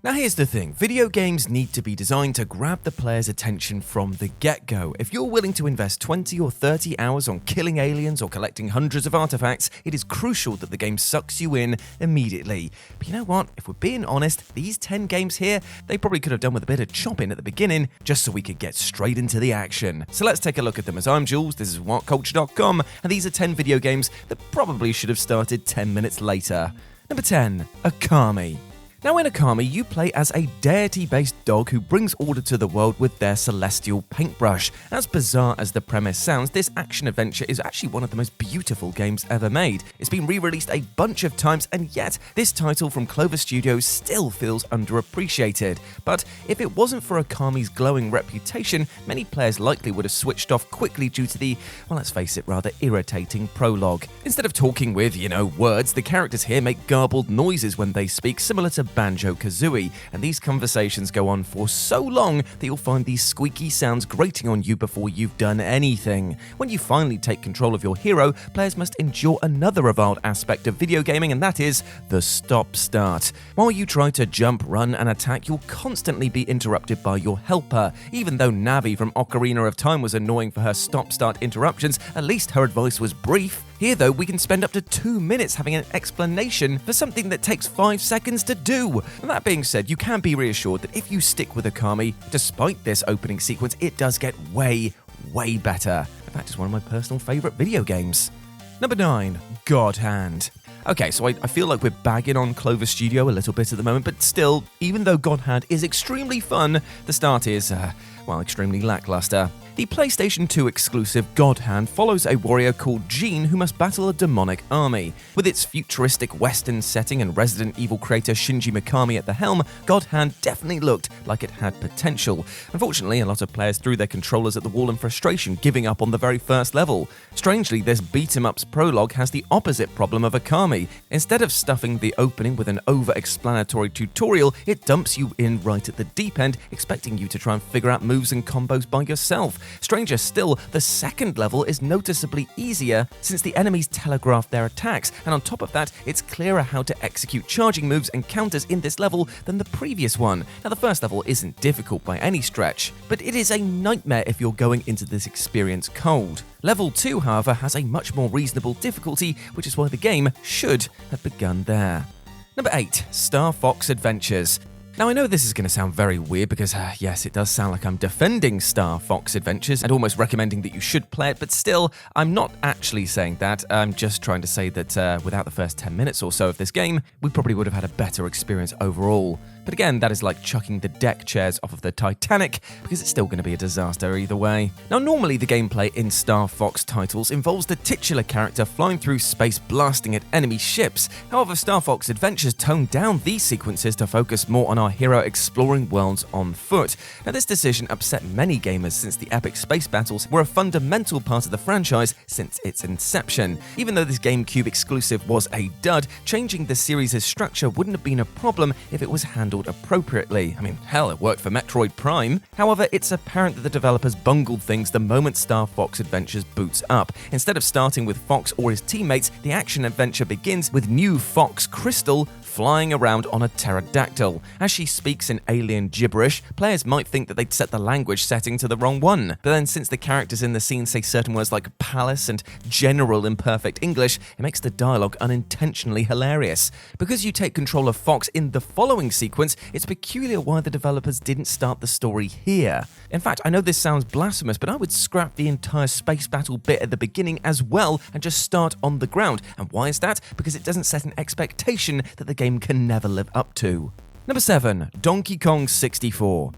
Now here's the thing, video games need to be designed to grab the player's attention from the get-go. If you're willing to invest 20 or 30 hours on killing aliens or collecting hundreds of artifacts, it is crucial that the game sucks you in immediately. But you know what, if we're being honest, these 10 games here, they probably could have done with a bit of chopping at the beginning, just so we could get straight into the action. So let's take a look at them. As I'm Jules, this is WhatCulture.com, and these are 10 video games that probably should have started 10 minutes later. Number 10, Okami. Now in Okami, you play as a deity-based dog who brings order to the world with their celestial paintbrush. As bizarre as the premise sounds, this action-adventure is actually one of the most beautiful games ever made. It's been re-released a bunch of times, and yet this title from Clover Studios still feels underappreciated. But if it wasn't for Okami's glowing reputation, many players likely would have switched off quickly due to the, well, let's face it, rather irritating prologue. Instead of talking with, words, the characters here make garbled noises when they speak, similar to Banjo-Kazooie, and these conversations go on for so long that you'll find these squeaky sounds grating on you before you've done anything. When you finally take control of your hero, players must endure another reviled aspect of video gaming, and that is the stop-start. While you try to jump, run, and attack, you'll constantly be interrupted by your helper. Even though Navi from Ocarina of Time was annoying for her stop-start interruptions, at least her advice was brief. Here though, we can spend up to 2 minutes having an explanation for something that takes 5 seconds to do. And that being said, you can be reassured that if you stick with Okami, despite this opening sequence, it does get way better. In fact, it's one of my personal favourite video games. Number 9, God Hand. Okay, so I feel like we're bagging on Clover Studio a little bit at the moment, but still, even though God Hand is extremely fun, the start is, extremely lackluster. The PlayStation 2 exclusive God Hand follows a warrior called Jean who must battle a demonic army. With its futuristic western setting and Resident Evil creator Shinji Mikami at the helm, God Hand definitely looked like it had potential. Unfortunately, a lot of players threw their controllers at the wall in frustration, giving up on the very first level. Strangely, this beat-em-up's prologue has the opposite problem of Okami. Instead of stuffing the opening with an over-explanatory tutorial, it dumps you in right at the deep end, expecting you to try and figure out moves and combos by yourself. Stranger still, the second level is noticeably easier since the enemies telegraph their attacks, and on top of that, it's clearer how to execute charging moves and counters in this level than the previous one. Now, the first level isn't difficult by any stretch, but it is a nightmare if you're going into this experience cold. Level 2, however, has a much more reasonable difficulty, which is why the game should have begun there. Number 8, Star Fox Adventures. Now, I know this is going to sound very weird because, yes, it does sound like I'm defending Star Fox Adventures and almost recommending that you should play it, but still, I'm not actually saying that. I'm just trying to say that without the first 10 minutes or so of this game, we probably would have had a better experience overall. But again, that is like chucking the deck chairs off of the Titanic, because it's still going to be a disaster either way. Now, normally the gameplay in Star Fox titles involves the titular character flying through space blasting at enemy ships. However, Star Fox Adventures toned down these sequences to focus more on our hero exploring worlds on foot. Now, this decision upset many gamers since the epic space battles were a fundamental part of the franchise since its inception. Even though this GameCube exclusive was a dud, changing the series' structure wouldn't have been a problem if it was handled appropriately. I mean, hell, it worked for Metroid Prime. However, it's apparent that the developers bungled things the moment Star Fox Adventures boots up. Instead of starting with Fox or his teammates, the action-adventure begins with new Fox Crystal flying around on a pterodactyl. As she speaks in alien gibberish, players might think that they'd set the language setting to the wrong one. But then, since the characters in the scene say certain words like palace and general in perfect English, it makes the dialogue unintentionally hilarious. Because you take control of Fox in the following sequence, it's peculiar why the developers didn't start the story here. In fact, I know this sounds blasphemous, but I would scrap the entire space battle bit at the beginning as well and just start on the ground. And why is that? Because it doesn't set an expectation that the game can never live up to. Number 7, Donkey Kong 64.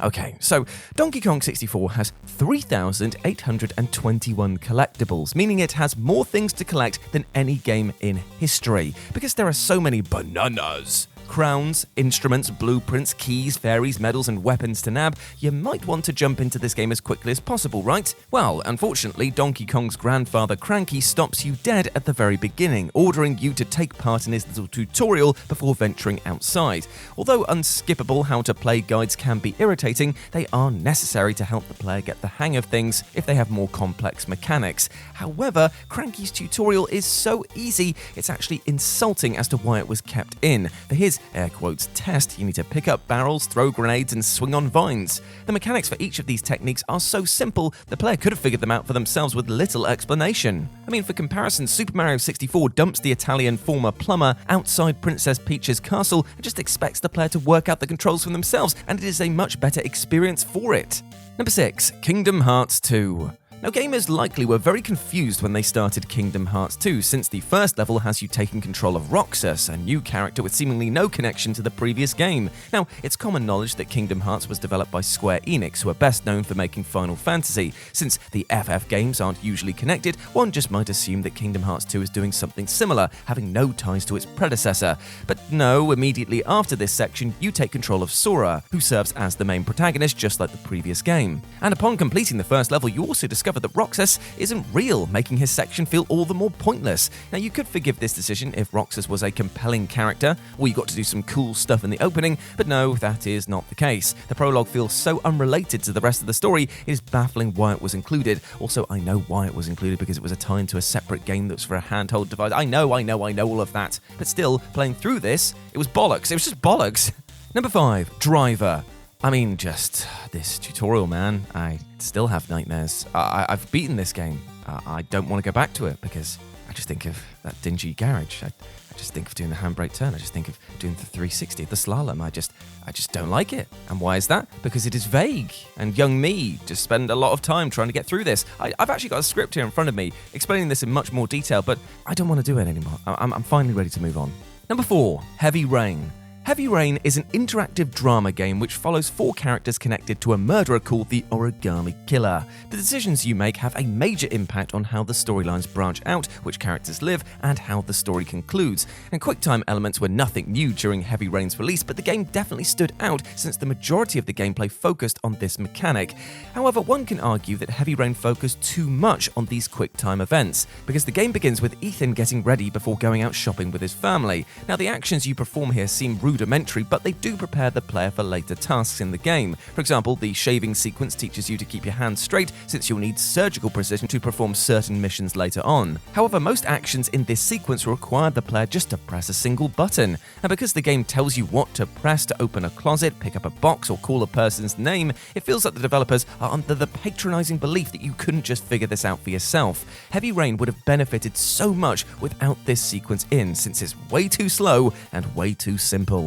Okay, so Donkey Kong 64 has 3,821 collectibles, meaning it has more things to collect than any game in history, because there are so many bananas. Crowns, instruments, blueprints, keys, fairies, medals, and weapons to nab, you might want to jump into this game as quickly as possible, right? Well, unfortunately, Donkey Kong's grandfather Cranky stops you dead at the very beginning, ordering you to take part in his little tutorial before venturing outside. Although unskippable how-to-play guides can be irritating, they are necessary to help the player get the hang of things if they have more complex mechanics. However, Cranky's tutorial is so easy, it's actually insulting as to why it was kept in. For his enemy's, air quotes, test, you need to pick up barrels, throw grenades, and swing on vines. The mechanics for each of these techniques are so simple, the player could have figured them out for themselves with little explanation. I mean, for comparison, Super Mario 64 dumps the Italian former plumber outside Princess Peach's castle and just expects the player to work out the controls for themselves, and it is a much better experience for it. Number 6. Kingdom Hearts 2. Now, gamers likely were very confused when they started Kingdom Hearts 2, since the first level has you taking control of Roxas, a new character with seemingly no connection to the previous game. Now, it's common knowledge that Kingdom Hearts was developed by Square Enix, who are best known for making Final Fantasy. Since the FF games aren't usually connected, one just might assume that Kingdom Hearts 2 is doing something similar, having no ties to its predecessor. But no, immediately after this section, you take control of Sora, who serves as the main protagonist just like the previous game. And upon completing the first level, you also discover that Roxas isn't real, making his section feel all the more pointless. Now, you could forgive this decision if Roxas was a compelling character, or you got to do some cool stuff in the opening, but no, that is not the case. The prologue feels so unrelated to the rest of the story, it is baffling why it was included. Also, I know why it was included, because it was a tie into a separate game that was for a handheld device. I know all of that. But still, playing through this, it was bollocks. It was just bollocks. Number 5, Driver. I mean, just this tutorial, man. I still have nightmares. I've beaten this game. I don't want to go back to it because I just think of that dingy garage. I just think of doing the handbrake turn. I just think of doing the 360, the slalom. I just don't like it. And why is that? Because it is vague. And young me just spend a lot of time trying to get through this. I've actually got a script here in front of me explaining this in much more detail, but I don't want to do it anymore. I'm finally ready to move on. Number 4, Heavy Rain. Heavy Rain is an interactive drama game which follows 4 characters connected to a murderer called the Origami Killer. The decisions you make have a major impact on how the storylines branch out, which characters live, and how the story concludes. And QuickTime elements were nothing new during Heavy Rain's release, but the game definitely stood out since the majority of the gameplay focused on this mechanic. However, one can argue that Heavy Rain focused too much on these QuickTime events, because the game begins with Ethan getting ready before going out shopping with his family. Now, the actions you perform here seem rudimentary, but they do prepare the player for later tasks in the game. For example, the shaving sequence teaches you to keep your hands straight, since you'll need surgical precision to perform certain missions later on. However, most actions in this sequence require the player just to press a single button, and because the game tells you what to press to open a closet, pick up a box, or call a person's name, it feels like the developers are under the patronizing belief that you couldn't just figure this out for yourself. Heavy Rain would have benefited so much without this sequence in, since it's way too slow and way too simple.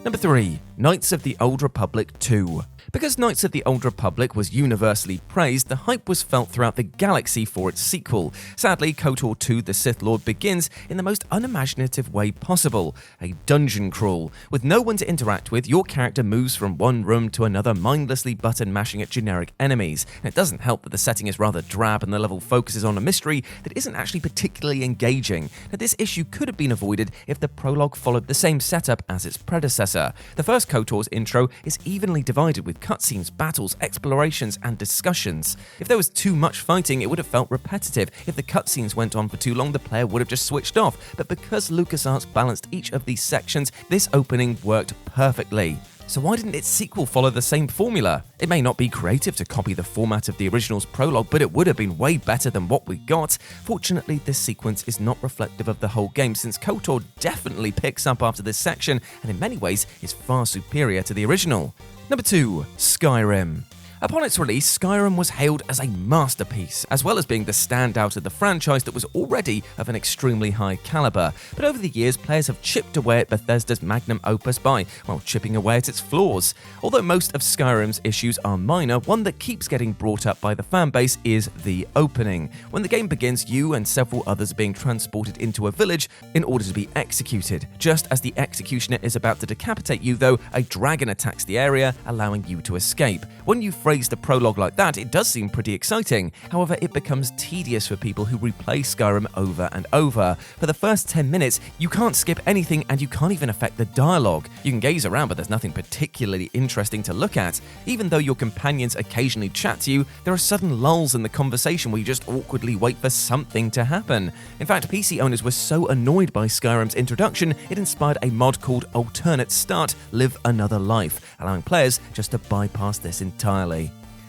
Number 3, Knights of the Old Republic 2. Because Knights of the Old Republic was universally praised, the hype was felt throughout the galaxy for its sequel. Sadly, KOTOR 2 The Sith Lord begins in the most unimaginative way possible, a dungeon crawl. With no one to interact with, your character moves from one room to another, mindlessly button mashing at generic enemies. And it doesn't help that the setting is rather drab and the level focuses on a mystery that isn't actually particularly engaging. Now, this issue could have been avoided if the prologue followed the same setup as its predecessor. The first KOTOR's intro is evenly divided with cutscenes, battles, explorations, and discussions. If there was too much fighting, it would have felt repetitive. If the cutscenes went on for too long, the player would have just switched off. But because LucasArts balanced each of these sections, this opening worked perfectly. So why didn't its sequel follow the same formula? It may not be creative to copy the format of the original's prologue, but it would have been way better than what we got. Fortunately, this sequence is not reflective of the whole game, since KOTOR definitely picks up after this section, and in many ways is far superior to the original. Number 2, Skyrim. Upon its release, Skyrim was hailed as a masterpiece, as well as being the standout of the franchise that was already of an extremely high caliber. But over the years, players have chipped away at Bethesda's magnum opus by, well, chipping away at its flaws. Although most of Skyrim's issues are minor, one that keeps getting brought up by the fanbase is the opening. When the game begins, you and several others are being transported into a village in order to be executed. Just as the executioner is about to decapitate you, though, a dragon attacks the area, allowing you to escape. When you phrase the prologue like that, it does seem pretty exciting. However, it becomes tedious for people who replay Skyrim over and over. For the first 10 minutes, you can't skip anything and you can't even affect the dialogue. You can gaze around, but there's nothing particularly interesting to look at. Even though your companions occasionally chat to you, there are sudden lulls in the conversation where you just awkwardly wait for something to happen. In fact, PC owners were so annoyed by Skyrim's introduction, it inspired a mod called Alternate Start Live Another Life, allowing players just to bypass this entirely.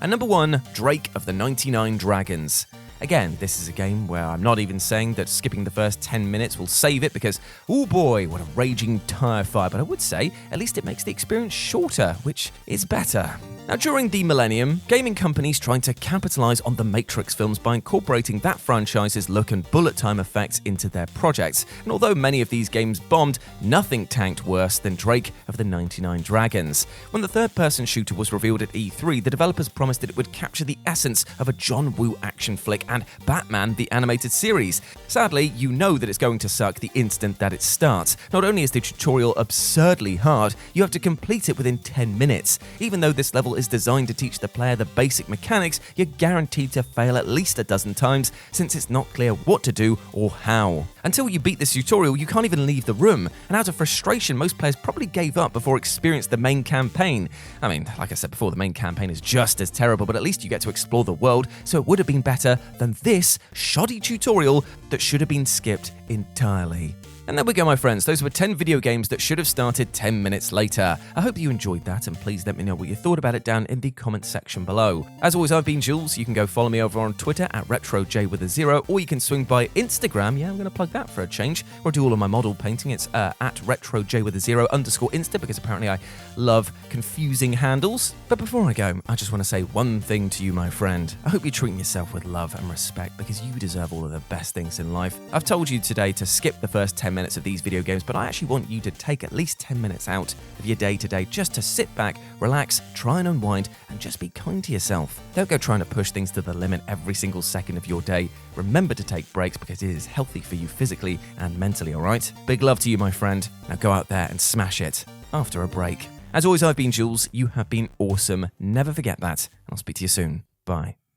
And number 1, Drake of the 99 Dragons. Again, this is a game where I'm not even saying that skipping the first 10 minutes will save it because, oh boy, what a raging tire fire, but I would say at least it makes the experience shorter, which is better. Now, during the millennium, gaming companies tried to capitalize on the Matrix films by incorporating that franchise's look and bullet time effects into their projects. And although many of these games bombed, nothing tanked worse than Drake of the 99 Dragons. When the third-person shooter was revealed at E3, the developers promised that it would capture the essence of a John Woo action flick and Batman the animated series. Sadly, you know that it's going to suck the instant that it starts. Not only is the tutorial absurdly hard, you have to complete it within 10 minutes. Even though this level is designed to teach the player the basic mechanics, you're guaranteed to fail at least a dozen times since it's not clear what to do or how. Until you beat this tutorial, you can't even leave the room, and out of frustration, most players probably gave up before experiencing the main campaign. I mean, like I said before, the main campaign is just as terrible, but at least you get to explore the world, so it would have been better than this shoddy tutorial that should have been skipped entirely. And there we go, my friends. Those were 10 video games that should have started 10 minutes later. I hope you enjoyed that, and please let me know what you thought about it down in the comments section below. As always, I've been Jules. You can go follow me over on Twitter at RetroJ, or you can swing by Instagram. Yeah, I'm going to plug that for a change, where I do all of my model painting. It's at RetroJ_Insta, because apparently I love confusing handles. But before I go, I just want to say one thing to you, my friend. I hope you're treating yourself with love and respect, because you deserve all of the best things in life. I've told you today to skip the first 10 minutes of these video games, but I actually want you to take at least 10 minutes out of your day today just to sit back, relax, try and unwind, and just be kind to yourself. Don't go trying to push things to the limit every single second of your day. Remember to take breaks because it is healthy for you physically and mentally, alright? Big love to you, my friend. Now go out there and smash it after a break. As always, I've been Jules. You have been awesome. Never forget that. And I'll speak to you soon. Bye.